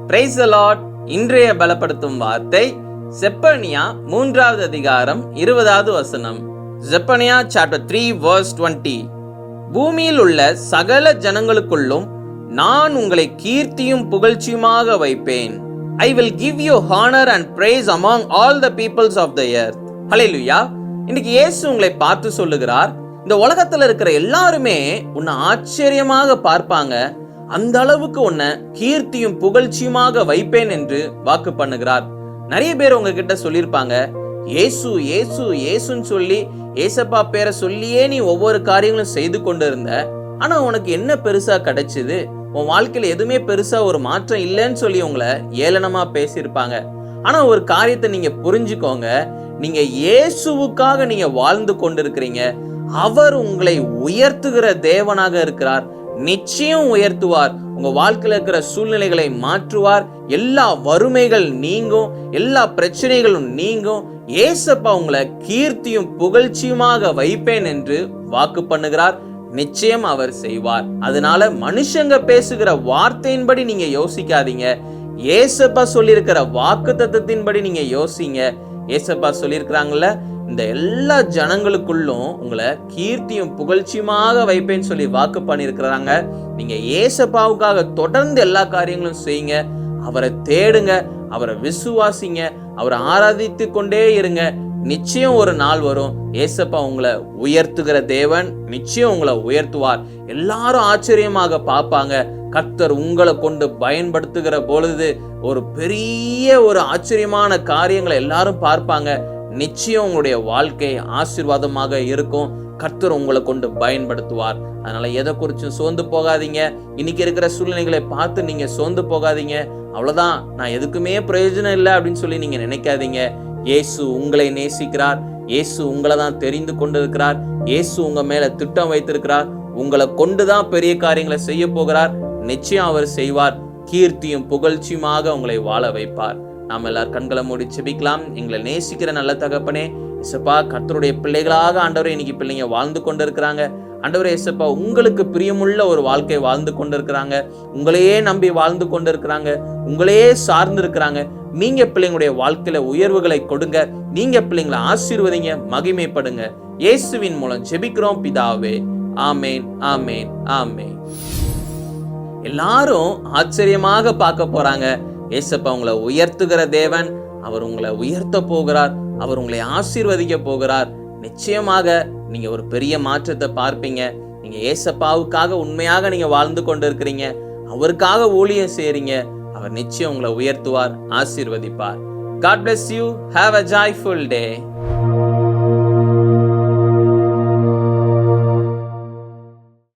Praise the Lord. இன்றைய பலப்படுத்தும் வார்த்தை செப்பனியா 3வது அதிகாரம் 20வது வசனம். Zephaniah chapter 3 verse 20. பூமியில் உள்ள சகல ஜனங்களுக்குள்ளும் நான் உங்களை கீர்த்தியும் புகழ்ச்சியுமாக வைப்பேன். I will give you honor and praise among all the peoples of the earth. ஹல்லேலூயா. இன்னைக்கு இயேசு உங்களை பார்த்து சொல்லுகிறார், இந்த உலகத்துல இருக்கிற எல்லாருமே உன்னை ஆச்சரியமாக பார்ப்பாங்க, அந்த அளவுக்கு உன்னை கீர்த்தியும் புகழ்ச்சியுமாக வைப்பேன் என்று வாக்கு பண்ணுகிறார். நிறைய பேர் உங்ககிட்ட சொல்லியிருப்பாங்க, ஏசு ஏசு ஏசுன்னு சொல்லி ஏசப்பா பேரை சொல்லியே நீ ஒவ்வொரு காரியங்களும் செய்து கொண்டு இருந்த, ஆனா உனக்கு என்ன பெருசா கிடைச்சது, உன் வாழ்க்கையில எதுவுமே பெருசா ஒரு மாற்றம் இல்லைன்னு சொல்லி உங்களை ஏளனமா பேசியிருப்பாங்க. ஆனா ஒரு காரியத்தை நீங்க புரிஞ்சுக்கோங்க, நீங்க இயேசுவுக்காக நீங்க வாழ்ந்து கொண்டிருக்கிறீங்க. அவர் உங்களை உயர்த்துகிற தேவனாக இருக்கிறார். நிச்சயம் உயர்த்துவார். உங்க வாழ்க்கையில இருக்கிற சூழ்நிலைகளை மாற்றுவார். எல்லா வறுமைகள் நீங்கும், எல்லா பிரச்சனைகளும் நீங்கும். ஏசப்பா உங்களை கீர்த்தியும் புகழ்ச்சியுமாக வைப்பேன் என்று வாக்கு பண்ணுகிறார். நிச்சயம் அவர் செய்வார். அதனால மனுஷங்க பேசுகிற வார்த்தையின்படி நீங்க யோசிக்காதீங்க. ஏசப்பா சொல்லியிருக்கிற வாக்கு தத்தத்தின்படி நீங்க யோசிங்க. ஏசப்பா சொல்லியிருக்கிறாங்கல்ல, இந்த எல்லா ஜனங்களுக்குள்ளும் உங்களை கீர்த்தியும் புகழ்ச்சியுமாக வைப்பேன்னு சொல்லி வாக்கு பண்ணியிருக்கிறாங்க. நீங்க ஏசப்பாவுக்காக தொடர்ந்து எல்லா காரியங்களும் செய்யுங்க. அவரை தேடுங்க, அவரை விசுவாசிங்க, அவரை ஆராதித்து கொண்டே இருங்க. நிச்சயம் ஒரு நாள் வரும், ஏசப்பா உங்களை உயர்த்துகிற தேவன். நிச்சயம் உங்களை உயர்த்துவார். எல்லாரும் ஆச்சரியமாக பார்ப்பாங்க. கர்த்தர் உங்களை கொண்டு பயன்படுத்துகிற பொழுது ஒரு பெரிய ஒரு ஆச்சரியமான காரியங்களை எல்லாரும் பார்ப்பாங்க. நிச்சயம் உங்களுடைய வாழ்க்கை ஆசீர்வாதமாக இருக்கும். கர்த்தர் உங்களை கொண்டு பயன்படுத்துவார். அதனால எதை குறிச்சும் சோர்ந்து போகாதீங்க. இன்னைக்கு இருக்கிற சூழ்நிலைகளை பார்த்து நீங்க சோர்ந்து போகாதீங்க. அவ்வளவுதான், நான் எதுக்குமே பிரயோஜனம் இல்லை அப்படின்னு சொல்லி நீங்க நினைக்காதீங்க. இயேசு உங்களை நேசிக்கிறார். இயேசு உங்களை தான் தெரிந்து கொண்டிருக்கிறார். இயேசு உங்க மேல திட்டம் வைத்திருக்கிறார். உங்களை கொண்டுதான் பெரிய காரியங்களை செய்ய போகிறார். நிச்சயம் அவர் செய்வார். கீர்த்தியும் புகழ்ச்சியுமாக உங்களை வாழ வைப்பார். நாம் எல்லாரும் கண்களை மூடி செபிக்கலாம். எங்களை நேசிக்கிற நல்ல தகப்பனே, இயேசப்பா, கர்த்தருடைய பிள்ளைகளாக ஆண்டவரே இன்னைக்கு பிள்ளைங்க வாழ்ந்து கொண்டு இருக்கிறாங்க. ஆண்டவரே இயேசப்பா, உங்களுக்கு பிரியமுள்ள ஒரு வாழ்க்கை வாழ்ந்து கொண்டு இருக்கிறாங்க. உங்களையே நம்பி வாழ்ந்து கொண்டு இருக்கிறாங்க. உங்களையே சார்ந்து இருக்கிறாங்க. நீங்க பிள்ளைங்களுடைய வாழ்க்கையில உயர்வுகளை கொடுங்க. நீங்க பிள்ளைங்களை ஆசீர்வதிங்க, மகிமைப்படுங்க. இயேசுவின் மூலம் ஜெபிக்கிறோம் பிதாவே. ஆமேன், ஆமேன், ஆமேன். எல்லாரும் ஆச்சரியமாக பார்க்க போறாங்க. ஏசப்பா உங்களை உயர்த்துகிற தேவன். அவர் உங்களை உயர்த்த போகிறார். அவர் உங்களை ஆசீர்வதிக்க போகிறார். நிச்சயமாக நீங்க ஒரு பெரிய மாற்றத்தை பார்ப்பீங்க. நீங்க ஏசப்பாவுக்காக உண்மையாக நீங்க வாழ்ந்து கொண்டு இருக்கிறீங்க. அவருக்காக ஊழியம் செய்றீங்க. அவர் நிச்சயம் உங்களை உயர்த்துவார், ஆசீர்வதிப்பார். God bless you. Have a joyful day.